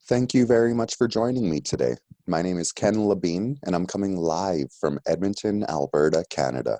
Thank you very much for joining me today. My name is Ken Labine, and I'm coming live from Edmonton, Alberta, Canada.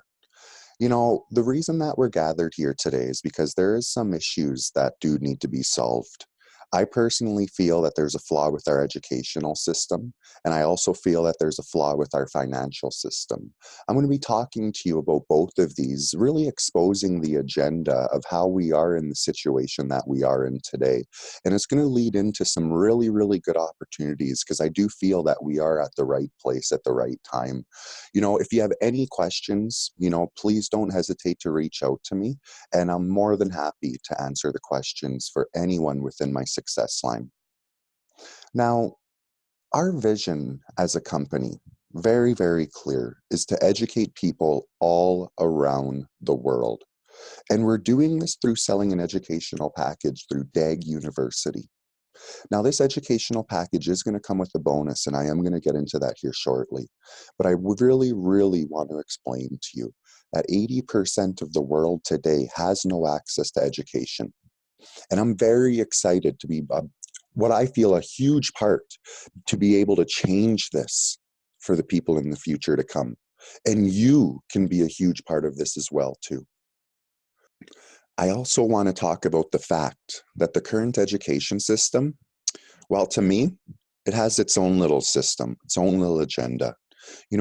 The reason that we're gathered here today is because there is some issues that do need to be solved. I personally feel that there's a flaw with our educational system, and I also feel that there's a flaw with our financial system. I'm going to be talking to you about both of these, really exposing the agenda of how we are in the situation that we are in today. And it's going to lead into some really, really good opportunities because I do feel that we are at the right place at the right time. If you have any questions, please don't hesitate to reach out to me, and I'm more than happy to answer the questions for anyone within my success line. Now, our vision as a company, very, very clear, is to educate people all around the world. And we're doing this through selling an educational package through DAG University. Now, this educational package is going to come with a bonus, and I am going to get into that here shortly. But I would really, really want to explain to you that 80% of the world today has no access to education. And I'm very excited to be what I feel a huge part to be able to change this for the people in the future to come. And you can be a huge part of this as well, too. I also want to talk about the fact that the current education system, well, to me, it has its own little system, its own little agenda.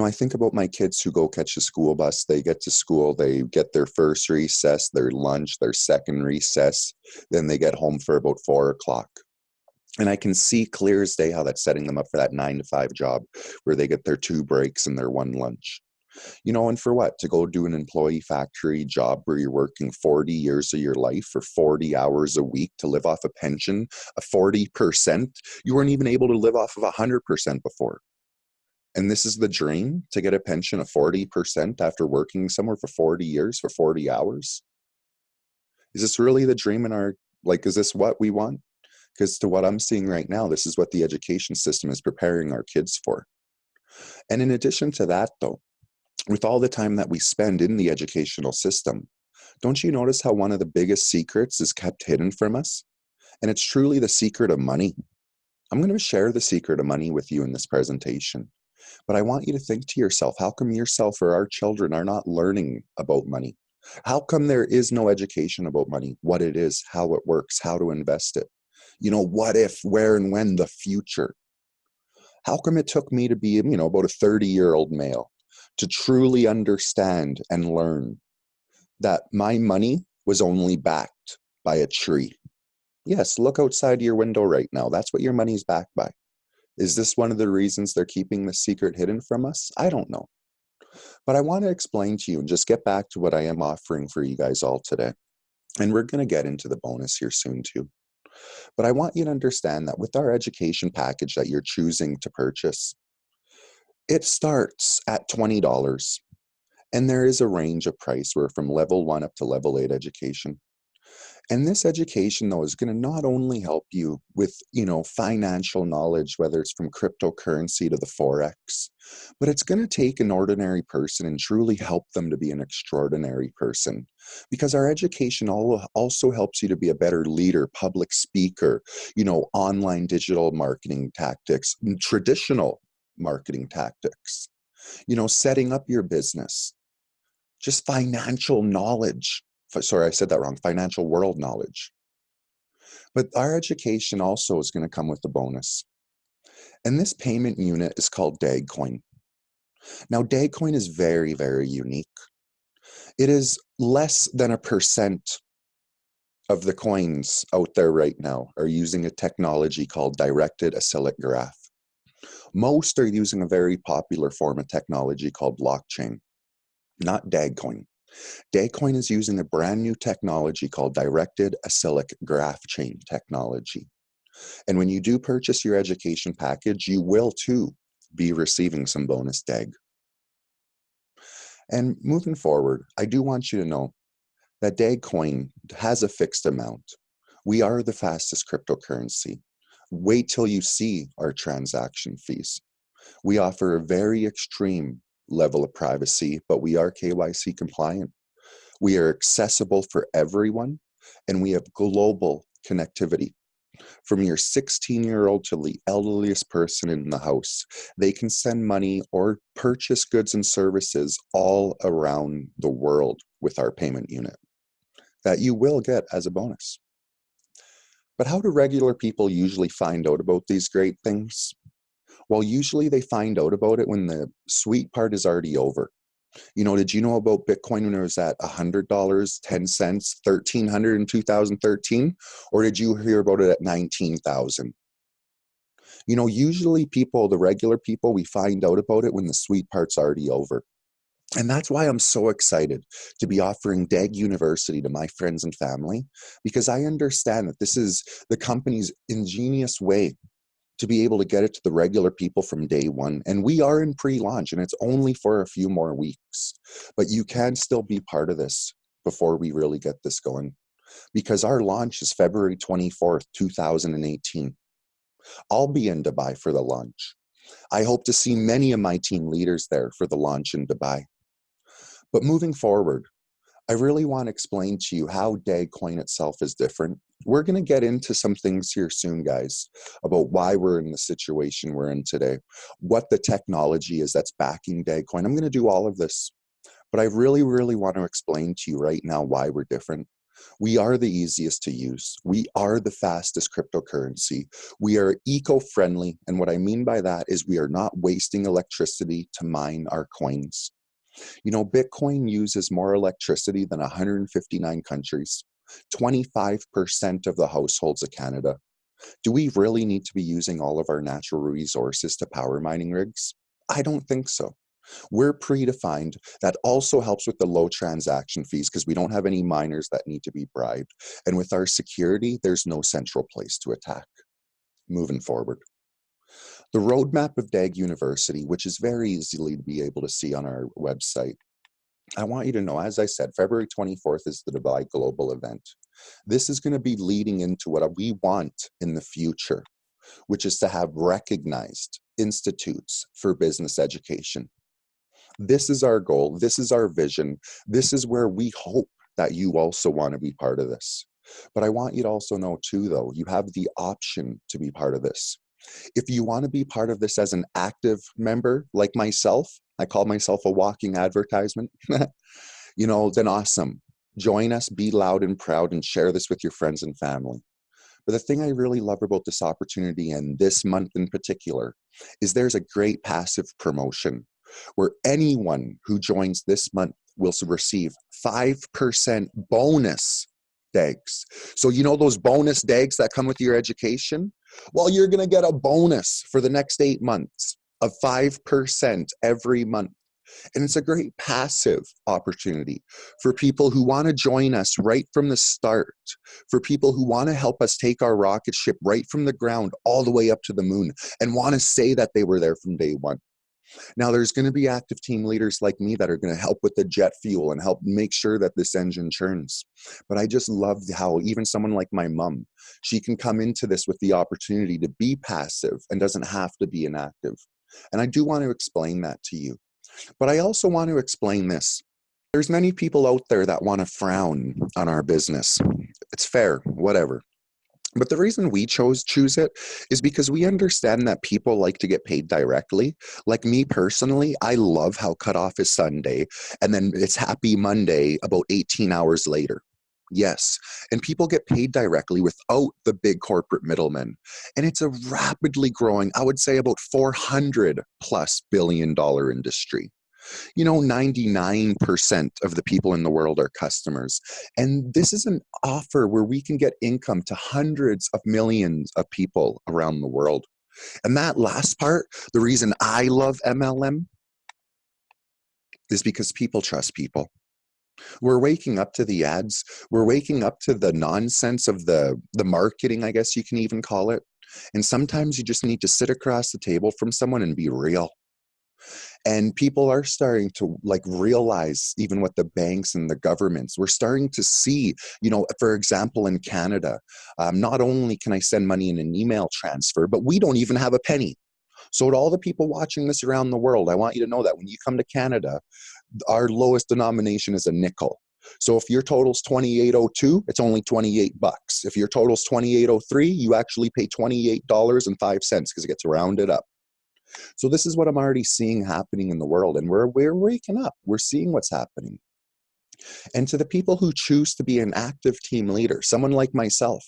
I think about my kids who go catch a school bus. They get to school, they get their first recess, their lunch, their second recess, then they get home for about 4 o'clock. And I can see clear as day how that's setting them up for that 9 to 5 job where they get their 2 breaks and their 1 lunch. And for what? To go do an employee factory job where you're working 40 years of your life for 40 hours a week to live off a pension of 40%. You weren't even able to live off of 100% before. And this is the dream, to get a pension of 40% after working somewhere for 40 years for 40 hours? Is this really the dream is this what we want? Because to what I'm seeing right now, this is what the education system is preparing our kids for. And in addition to that, though, with all the time that we spend in the educational system, don't you notice how one of the biggest secrets is kept hidden from us? And it's truly the secret of money. I'm going to share the secret of money with you in this presentation. But I want you to think to yourself, how come yourself or our children are not learning about money? How come there is no education about money, what it is, how it works, how to invest it? What if, where, and when, the future? How come it took me to be, about a 30-year-old male to truly understand and learn that my money was only backed by a tree? Yes, look outside your window right now. That's what your money's backed by. Is this one of the reasons they're keeping the secret hidden from us? I don't know. But I want to explain to you and just get back to what I am offering for you guys all today. And we're going to get into the bonus here soon too. But I want you to understand that with our education package that you're choosing to purchase, it starts at $20. And there is a range of price where from level 1 up to level 8 education. And this education, though, is going to not only help you with, financial knowledge, whether it's from cryptocurrency to the Forex, but it's going to take an ordinary person and truly help them to be an extraordinary person. Because our education also helps you to be a better leader, public speaker, online digital marketing tactics, traditional marketing tactics, setting up your business, just financial knowledge. Sorry, I said that wrong. Financial world knowledge. But our education also is going to come with a bonus. And this payment unit is called DAG Coin. Now, DAG Coin is very, very unique. It is less than 1% of the coins out there right now are using a technology called directed acyclic graph. Most are using a very popular form of technology called blockchain, not DAG Coin. DagCoin is using a brand new technology called directed acyclic graph chain technology. And when you do purchase your education package, you will too be receiving some bonus DAG. And moving forward, I do want you to know that DagCoin has a fixed amount. We are the fastest cryptocurrency. Wait till you see our transaction fees. We offer a very extreme level of privacy, but we are KYC compliant. We are accessible for everyone, and we have global connectivity. From your 16-year-old to the elderliest person in the house, they can send money or purchase goods and services all around the world with our payment unit that you will get as a bonus. But how do regular people usually find out about these great things? Well, usually they find out about it when the sweet part is already over. Did you know about Bitcoin when it was at $100, 10 cents, 1,300 in 2013? Or did you hear about it at 19,000? Usually the regular people, we find out about it when the sweet part's already over. And that's why I'm so excited to be offering DAG University to my friends and family, because I understand that this is the company's ingenious way to be able to get it to the regular people from day one. And we are in pre-launch, and it's only for a few more weeks. But you can still be part of this before we really get this going, because our launch is February 24th, 2018. I'll be in Dubai for the launch. I hope to see many of my team leaders there for the launch in Dubai. But moving forward, I really want to explain to you how DAG Coin itself is different. We're going to get into some things here soon, guys, about why we're in the situation we're in today, what the technology is that's backing DAG Coin. I'm going to do all of this, but I really, really want to explain to you right now why we're different. We are the easiest to use. We are the fastest cryptocurrency. We are eco-friendly, and what I mean by that is we are not wasting electricity to mine our coins. Bitcoin uses more electricity than 159 countries, 25% of the households of Canada. Do we really need to be using all of our natural resources to power mining rigs? I don't think so. We're predefined. That also helps with the low transaction fees because we don't have any miners that need to be bribed. And with our security, there's no central place to attack. Moving forward. The roadmap of DAG University, which is very easily to be able to see on our website. I want you to know, as I said, February 24th is the Dubai Global event. This is going to be leading into what we want in the future, which is to have recognized institutes for business education. This is our goal. This is our vision. This is where we hope that you also want to be part of this. But I want you to also know too, though, you have the option to be part of this. If you want to be part of this as an active member, like myself, I call myself a walking advertisement, then awesome. Join us, be loud and proud, and share this with your friends and family. But the thing I really love about this opportunity, and this month in particular, is there's a great passive promotion where anyone who joins this month will receive 5% bonus DAGs. So those bonus DAGs that come with your education? Well, you're going to get a bonus for the next 8 months of 5% every month. And it's a great passive opportunity for people who want to join us right from the start, for people who want to help us take our rocket ship right from the ground all the way up to the moon and want to say that they were there from day one. Now, there's going to be active team leaders like me that are going to help with the jet fuel and help make sure that this engine churns. But I just love how even someone like my mom, she can come into this with the opportunity to be passive and doesn't have to be inactive. And I do want to explain that to you. But I also want to explain this. There's many people out there that want to frown on our business. It's fair, whatever. But the reason we choose it is because we understand that people like to get paid directly. Like me personally, I love how cutoff is Sunday and then it's happy Monday about 18 hours later. Yes, and people get paid directly without the big corporate middlemen. And it's a rapidly growing, I would say about $400+ billion industry. 99% of the people in the world are customers. And this is an offer where we can get income to hundreds of millions of people around the world. And that last part, the reason I love MLM is because people trust people. We're waking up to the ads. We're waking up to the nonsense of the marketing, I guess you can even call it. And sometimes you just need to sit across the table from someone and be real. And people are starting to realize even what the banks and the governments, we're starting to see, for example, in Canada, not only can I send money in an email transfer, but we don't even have a penny. So to all the people watching this around the world, I want you to know that when you come to Canada, our lowest denomination is a nickel. So if your total's 2802, it's only 28 bucks. If your total's 2803, you actually pay $28.05 because it gets rounded up. So this is what I'm already seeing happening in the world, and we're waking up. We're seeing what's happening. And to the people who choose to be an active team leader, someone like myself,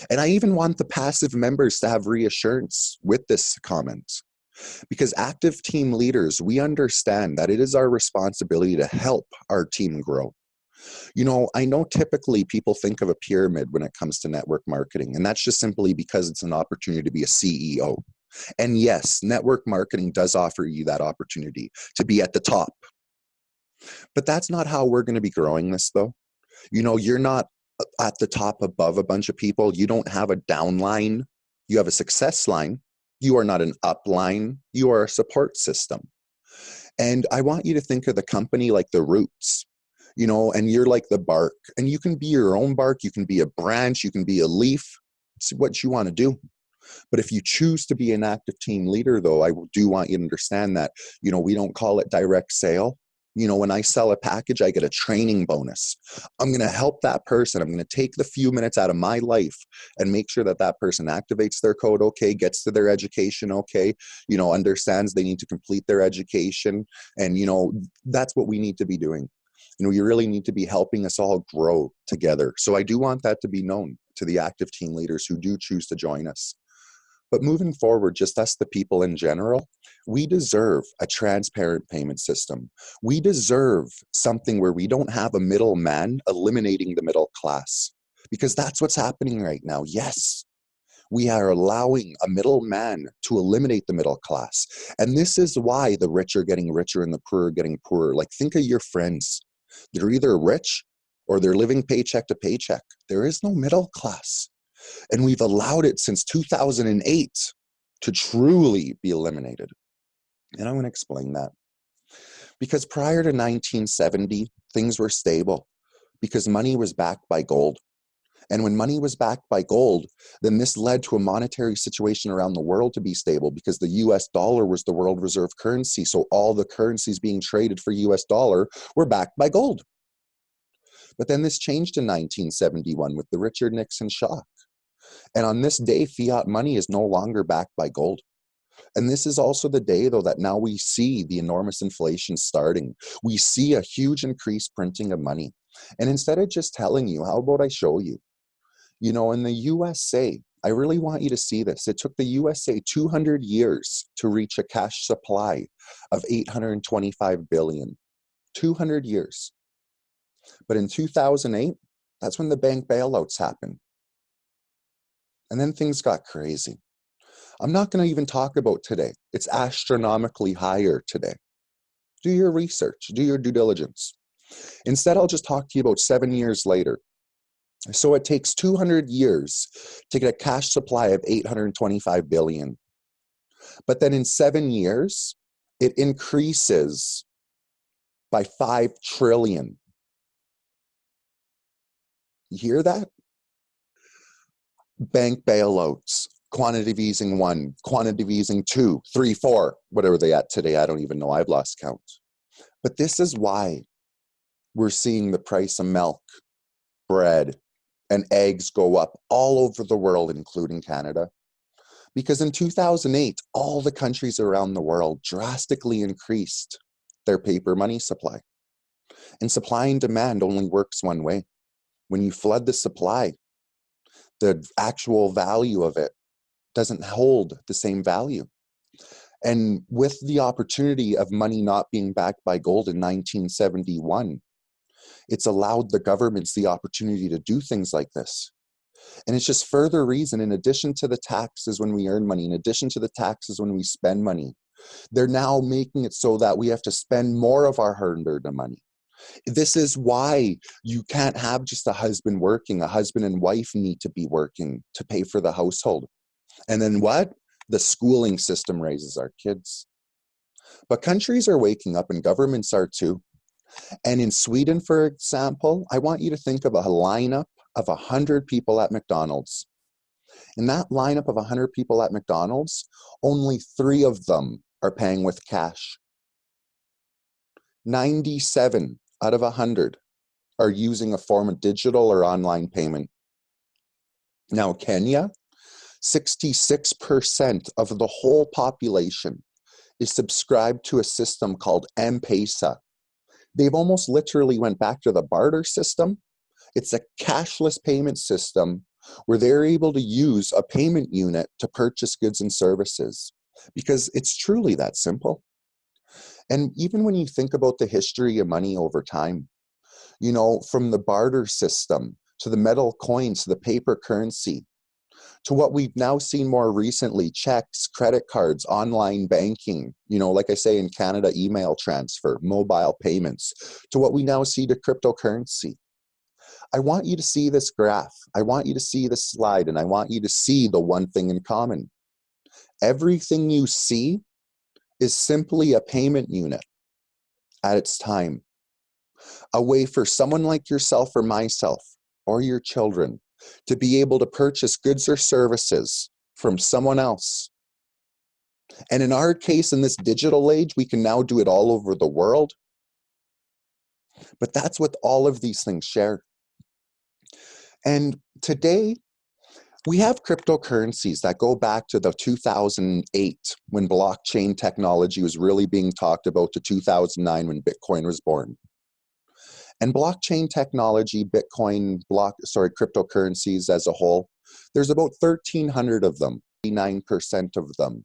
and I even want the passive members to have reassurance with this comment, because active team leaders, we understand that it is our responsibility to help our team grow. You know, I know typically people think of a pyramid when it comes to network marketing, and that's just simply because it's an opportunity to be a CEO. And yes, network marketing does offer you that opportunity to be at the top. But that's not how we're going to be growing this, though. You know, you're not at the top above a bunch of people. You don't have a down line. You have a success line. You are not an up line. You are a support system. And I want you to think of the company like the roots, you know, and you're like the bark. And you can be your own bark. You can be a branch. You can be a leaf. It's what you want to do. But if you choose to be an active team leader, though, I do want you to understand that, you know, we don't call it direct sale. You know, when I sell a package, I get a training bonus. I'm going to help that person. I'm going to take the few minutes out of my life and make sure that that person activates their code okay, gets to their education okay, you know, understands they need to complete their education. And, you know, that's what we need to be doing. You know, you really need to be helping us all grow together. So I do want that to be known to the active team leaders who do choose to join us. But moving forward, just us, the people in general, we deserve a transparent payment system. We deserve something where we don't have a middleman eliminating the middle class, because that's what's happening right now. Yes, we are allowing a middleman to eliminate the middle class. And this is why the rich are getting richer and the poor are getting poorer. Like, think of your friends. They're either rich or they're living paycheck to paycheck. There is no middle class. And we've allowed it since 2008 to truly be eliminated. And I'm going to explain that. Because prior to 1970, things were stable because money was backed by gold. And when money was backed by gold, then this led to a monetary situation around the world to be stable because the US dollar was the world reserve currency. So all the currencies being traded for US dollar were backed by gold. But then this changed in 1971 with the Richard Nixon shock. And on this day, fiat money is no longer backed by gold. And this is also the day, though, that now we see the enormous inflation starting. We see a huge increased printing of money. And instead of just telling you, how about I show you? You know, in the USA, I really want you to see this. It took the USA 200 years to reach a cash supply of 825 billion. 200 years. But in 2008, that's when the bank bailouts happened. And then things got crazy. I'm not going to even talk about today. It's astronomically higher today. Do your research, do your due diligence. Instead, I'll just talk to you about 7 years later. So it takes 200 years to get a cash supply of 825 billion. But then in 7 years, it increases by 5 trillion. You hear that? Bank bailouts, quantitative easing 1, quantitative easing 2, 3, 4, whatever they at today, I don't even know, I've lost count. But this is why we're seeing the price of milk, bread, and eggs go up all over the world, including Canada. Because in 2008, all the countries around the world drastically increased their paper money supply. And supply and demand only works one way. When you flood the supply, the actual value of it doesn't hold the same value. And with the opportunity of money not being backed by gold in 1971, it's allowed the governments the opportunity to do things like this. And it's just further reason, in addition to the taxes when we earn money, in addition to the taxes when we spend money, they're now making it so that we have to spend more of our hard-earned money. This is why you can't have just a husband working. A husband and wife need to be working to pay for the household. And then what? The schooling system raises our kids. But countries are waking up and governments are too. And in Sweden, for example, I want you to think of a lineup of 100 people at McDonald's. In that lineup of 100 people at McDonald's, only 3 of them are paying with cash. 97 out of 100 are using a form of digital or online payment. Now, Kenya, 66% of the whole population is subscribed to a system called M-Pesa. They've almost literally went back to the barter system. It's a cashless payment system where they're able to use a payment unit to purchase goods and services, because it's truly that simple. And even when you think about the history of money over time, you know, from the barter system to the metal coins to the paper currency, to what we've now seen more recently, checks, credit cards, online banking, you know, like I say in Canada, email transfer, mobile payments, to what we now see to cryptocurrency. I want you to see this graph. I want you to see this slide, and I want you to see the one thing in common. Everything you see is simply a payment unit at its time, a way for someone like yourself or myself or your children to be able to purchase goods or services from someone else. And in our case, in this digital age, we can now do it all over the world. But that's what all of these things share. And today, we have cryptocurrencies that go back to the 2008 when blockchain technology was really being talked about, to 2009 when Bitcoin was born. And blockchain technology, Bitcoin, cryptocurrencies as a whole, there's about 1,300 of them. 89% of them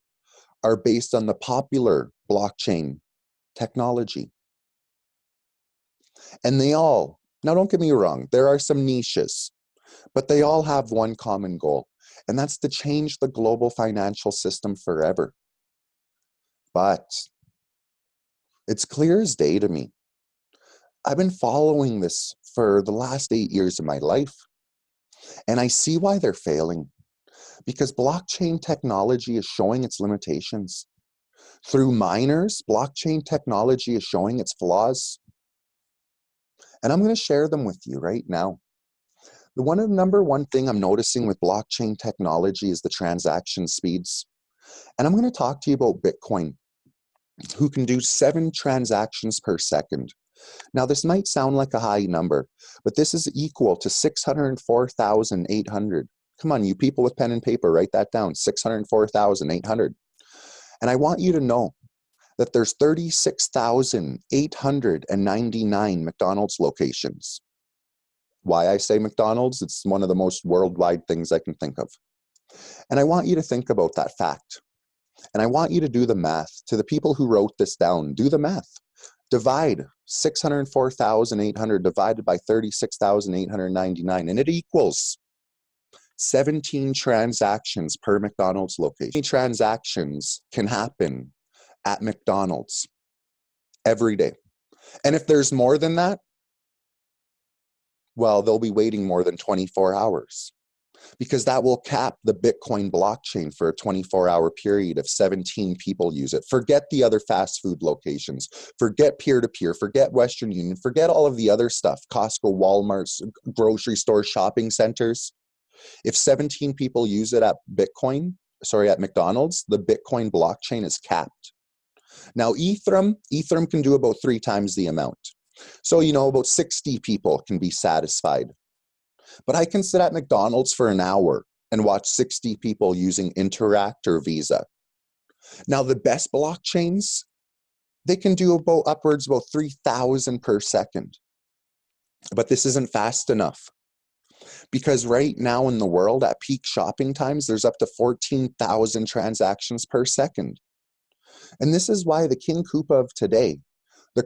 are based on the popular blockchain technology. And they all, now don't get me wrong, there are some niches, but they all have one common goal, and that's to change the global financial system forever. But it's clear as day to me. I've been following this for the last 8 years of my life, and I see why they're failing. Because blockchain technology is showing its limitations. Through miners, blockchain technology is showing its flaws. And I'm going to share them with you right now. The number one thing I'm noticing with blockchain technology is the transaction speeds. And I'm going to talk to you about Bitcoin, who can do 7 transactions per second. Now, this might sound like a high number, but this is equal to 604,800. Come on, you people with pen and paper, write that down, 604,800. And I want you to know that there's 36,899 McDonald's locations. Why I say McDonald's? It's one of the most worldwide things I can think of. And I want you to think about that fact. And I want you to do the math. To the people who wrote this down, do the math. Divide 604,800 divided by 36,899, and it equals 17 transactions per McDonald's location. How many transactions can happen at McDonald's every day? And if there's more than that, well, they'll be waiting more than 24 hours, because that will cap the Bitcoin blockchain for a 24-hour period if 17 people use it. Forget the other fast food locations. Forget peer-to-peer. Forget Western Union. Forget all of the other stuff, Costco, Walmart, grocery stores, shopping centers. If 17 people use it at McDonald's, the Bitcoin blockchain is capped. Now, Ethereum can do about 3 times the amount. So, you know, about 60 people can be satisfied. But I can sit at McDonald's for an hour and watch 60 people using Interact or Visa. Now, the best blockchains, they can do upwards about 3,000 per second. But this isn't fast enough. Because right now in the world, at peak shopping times, there's up to 14,000 transactions per second. And this is why the King Koopa of today, the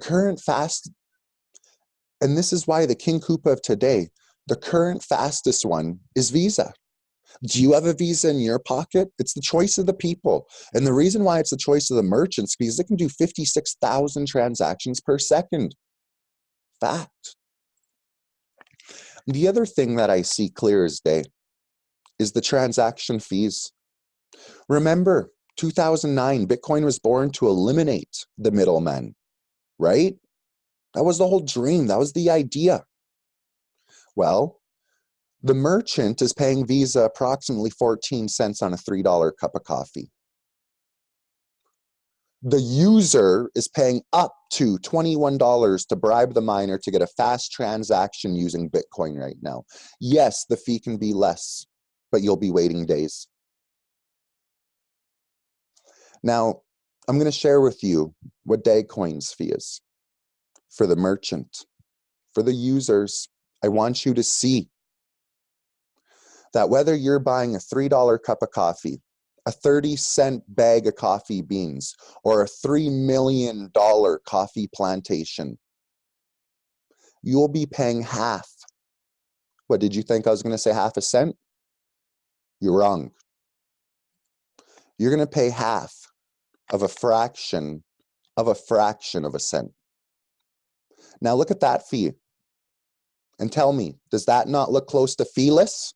current fastest one is Visa. Do you have a Visa in your pocket? It's the choice of the people. And the reason why it's the choice of the merchants, because they can do 56,000 transactions per second. Fact. The other thing that I see clear as day is the transaction fees. Remember, 2009, Bitcoin was born to eliminate the middleman, right? That was the whole dream. That was the idea. Well, the merchant is paying Visa approximately 14 cents on a $3 cup of coffee. The user is paying up to $21 to bribe the miner to get a fast transaction using Bitcoin right now. Yes, the fee can be less, but you'll be waiting days. Now, I'm going to share with you what DagCoins fee is. For the merchant, for the users, I want you to see that whether you're buying a $3 cup of coffee, a 30-cent bag of coffee beans, or a $3 million coffee plantation, you'll be paying half. What, did you think I was going to say half a cent? You're wrong. You're going to pay half of a fraction of a cent. Now look at that fee and tell me, does that not look close to feeless?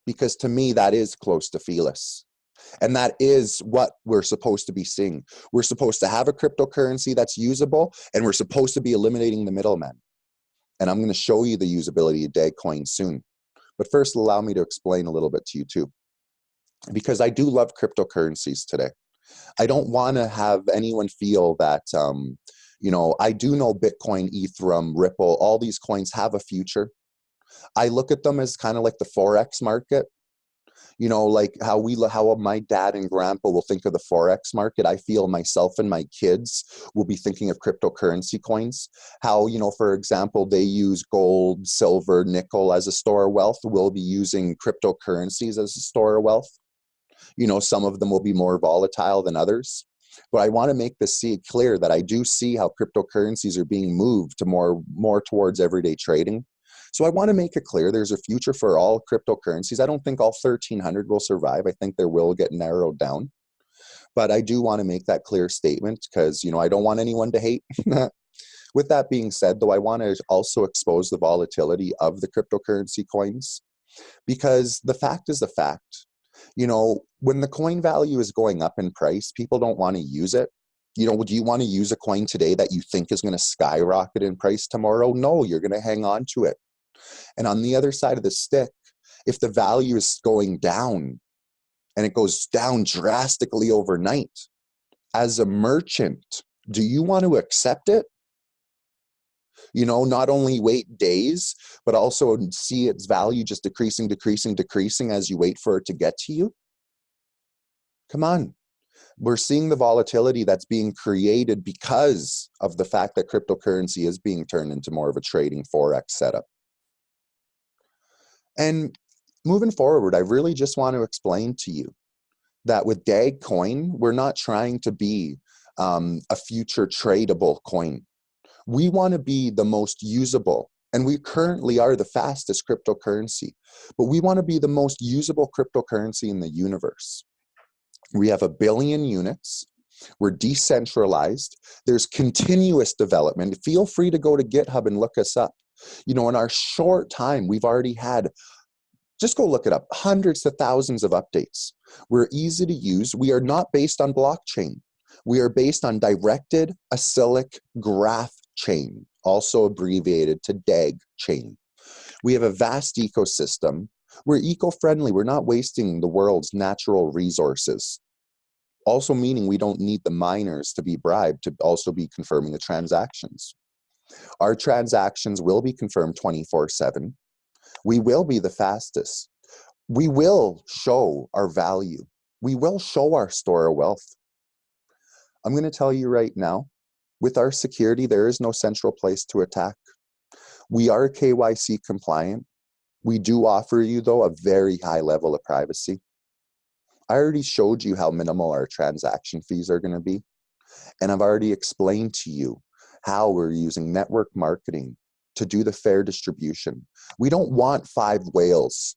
Because to me, that is close to feeless. And that is what we're supposed to be seeing. We're supposed to have a cryptocurrency that's usable, and we're supposed to be eliminating the middleman. And I'm going to show you the usability of DagCoin soon. But first, allow me to explain a little bit to you too. Because I do love cryptocurrencies today. I don't want to have anyone feel that, I do know Bitcoin, Ethereum, Ripple, all these coins have a future. I look at them as kind of like the Forex market. Like how my dad and grandpa will think of the Forex market. I feel myself and my kids will be thinking of cryptocurrency coins. How, for example, they use gold, silver, nickel as a store of wealth. We'll be using cryptocurrencies as a store of wealth. Some of them will be more volatile than others. But I want to make this clear that I do see how cryptocurrencies are being moved to more towards everyday trading. So I want to make it clear there's a future for all cryptocurrencies. I don't think all 1,300 will survive. I think there will get narrowed down. But I do want to make that clear statement because, I don't want anyone to hate. With that being said, though, I want to also expose the volatility of the cryptocurrency coins, because the fact is the fact. When the coin value is going up in price, people don't want to use it. Do you want to use a coin today that you think is going to skyrocket in price tomorrow? No, you're going to hang on to it. And on the other side of the stick, if the value is going down and it goes down drastically overnight, as a merchant, do you want to accept it? Not only wait days, but also see its value just decreasing as you wait for it to get to you? Come on. We're seeing the volatility that's being created because of the fact that cryptocurrency is being turned into more of a trading Forex setup. And moving forward, I really just want to explain to you that with DAG Coin, we're not trying to be a future tradable coin. We want to be the most usable, and we currently are the fastest cryptocurrency, but we want to be the most usable cryptocurrency in the universe. We have 1 billion units. We're decentralized. There's continuous development. Feel free to go to GitHub and look us up. In our short time, we've already had, just go look it up, hundreds of thousands of updates. We're easy to use. We are not based on blockchain. We are based on directed acyclic graph chain, also abbreviated to DAG chain. We have a vast ecosystem. We're eco-friendly. We're not wasting the world's natural resources. Also meaning we don't need the miners to be bribed to also be confirming the transactions. Our transactions will be confirmed 24/7. We will be the fastest. We will show our value. We will show our store of wealth. I'm going to tell you right now, with our security, there is no central place to attack. We are KYC compliant. We do offer you, though, a very high level of privacy. I already showed you how minimal our transaction fees are going to be. And I've already explained to you how we're using network marketing to do the fair distribution. We don't want 5 whales.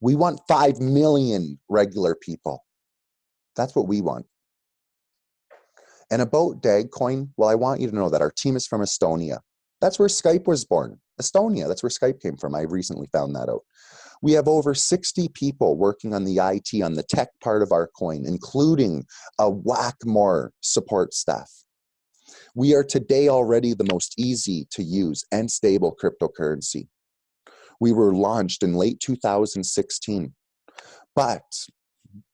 We want 5 million regular people. That's what we want. And about DAG Coin, well, I want you to know that our team is from Estonia. That's where Skype was born. Estonia, that's where Skype came from. I recently found that out. We have over 60 people working on the IT, on the tech part of our coin, including a whack more support staff. We are today already the most easy to use and stable cryptocurrency. We were launched in late 2016, but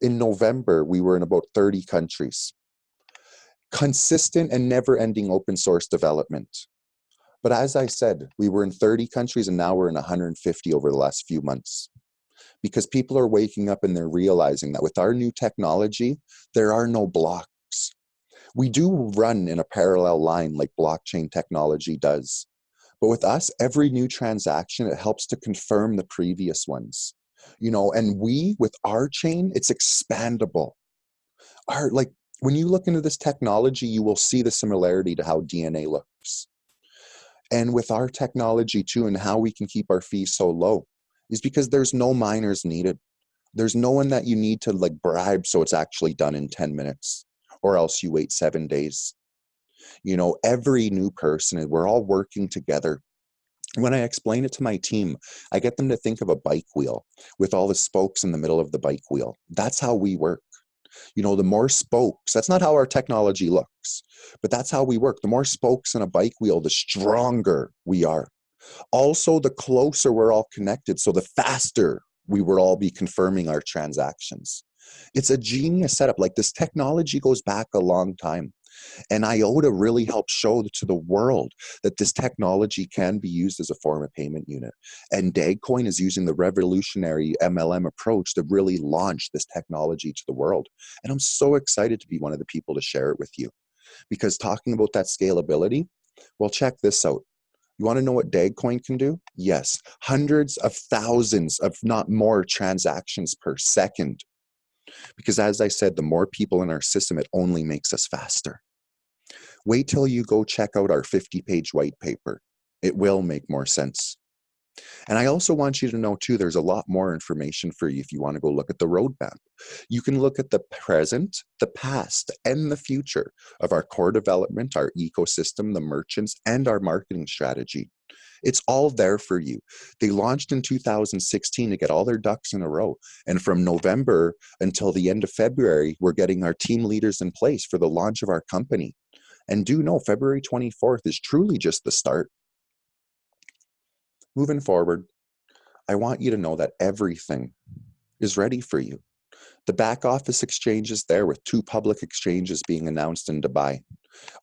in November, we were in about 30 countries. consistent and never-ending open source development. But as I said, we were in 30 countries and now we're in 150 over the last few months. Because people are waking up and they're realizing that with our new technology, there are no blocks. We do run in a parallel line like blockchain technology does. But with us, every new transaction, it helps to confirm the previous ones. And with our chain, it's expandable. Like, when you look into this technology, you will see the similarity to how DNA looks. And with our technology too, and how we can keep our fees so low, is because there's no miners needed. There's no one that you need to bribe so it's actually done in 10 minutes, or else you wait 7 days. Every new person, we're all working together. When I explain it to my team, I get them to think of a bike wheel with all the spokes in the middle of the bike wheel. That's how we work. The more spokes, that's not how our technology looks, but that's how we work. The more spokes in a bike wheel, the stronger we are. Also, the closer we're all connected, so the faster we would all be confirming our transactions. It's a genius setup. This technology goes back a long time. And IOTA really helped show to the world that this technology can be used as a form of payment unit. And DAG Coin is using the revolutionary MLM approach to really launch this technology to the world. And I'm so excited to be one of the people to share it with you. Because talking about that scalability, well, check this out. You want to know what DAG Coin can do? Yes, hundreds of thousands, if not more, transactions per second. Because as I said, the more people in our system, it only makes us faster. Wait till you go check out our 50-page white paper. It will make more sense. And I also want you to know too, there's a lot more information for you if you want to go look at the roadmap. You can look at the present, the past, and the future of our core development, our ecosystem, the merchants, and our marketing strategy. It's all there for you. They launched in 2016 to get all their ducks in a row. And from November until the end of February, we're getting our team leaders in place for the launch of our company. And do know February 24th is truly just the start. Moving forward, I want you to know that everything is ready for you. The back office exchange is there with 2 public exchanges being announced in Dubai.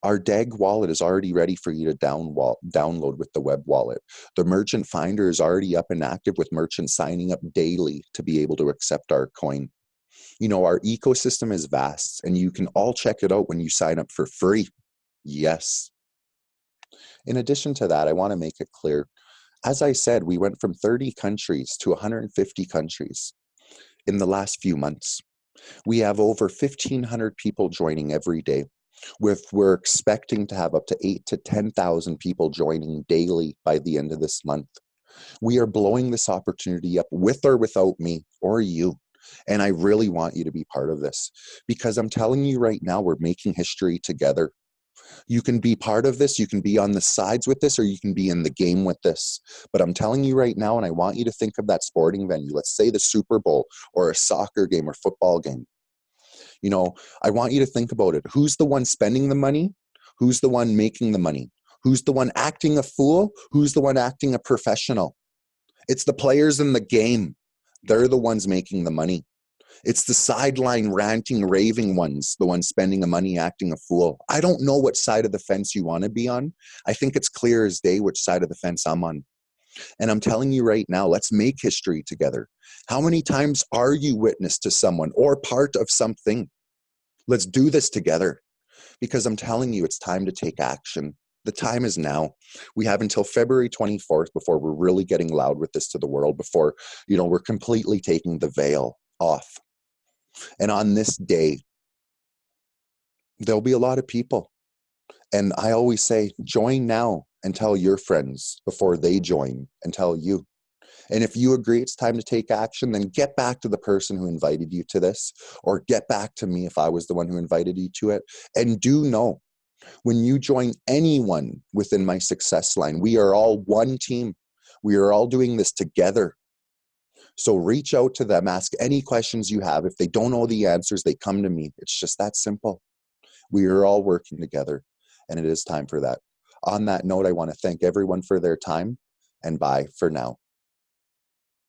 Our DAG wallet is already ready for you to download with the web wallet. The merchant finder is already up and active with merchants signing up daily to be able to accept our coin. Our ecosystem is vast and you can all check it out when you sign up for free. Yes. In addition to that, I want to make it clear, as I said, we went from 30 countries to 150 countries in the last few months. We have over 1,500 people joining every day. We're expecting to have up to 8,000 to 10,000 people joining daily by the end of this month. We are blowing this opportunity up with or without me or you. And I really want you to be part of this because I'm telling you right now, we're making history together. You can be part of this, you can be on the sides with this, or you can be in the game with this. But I'm telling you right now, and I want you to think of that sporting venue, let's say the Super Bowl or a soccer game or football game. I want you to think about it. Who's the one spending the money? Who's the one making the money? Who's the one acting a fool? Who's the one acting a professional? It's the players in the game. They're the ones making the money. It's the sideline ranting, raving ones, the ones spending the money acting a fool. I don't know what side of the fence you want to be on. I think it's clear as day which side of the fence I'm on. And I'm telling you right now, let's make history together. How many times are you witness to someone or part of something? Let's do this together because I'm telling you, it's time to take action. The time is now. We have until February 24th before we're really getting loud with this to the world, before, we're completely taking the veil off. And on this day, there'll be a lot of people. And I always say, join now and tell your friends before they join and tell you. And if you agree it's time to take action, then get back to the person who invited you to this, or get back to me if I was the one who invited you to it. And do know, when you join anyone within my success line, we are all one team. We are all doing this together. So reach out to them, ask any questions you have. If they don't know the answers, they come to me. It's just that simple. We are all working together, and it is time for that. On that note, I want to thank everyone for their time, and bye for now.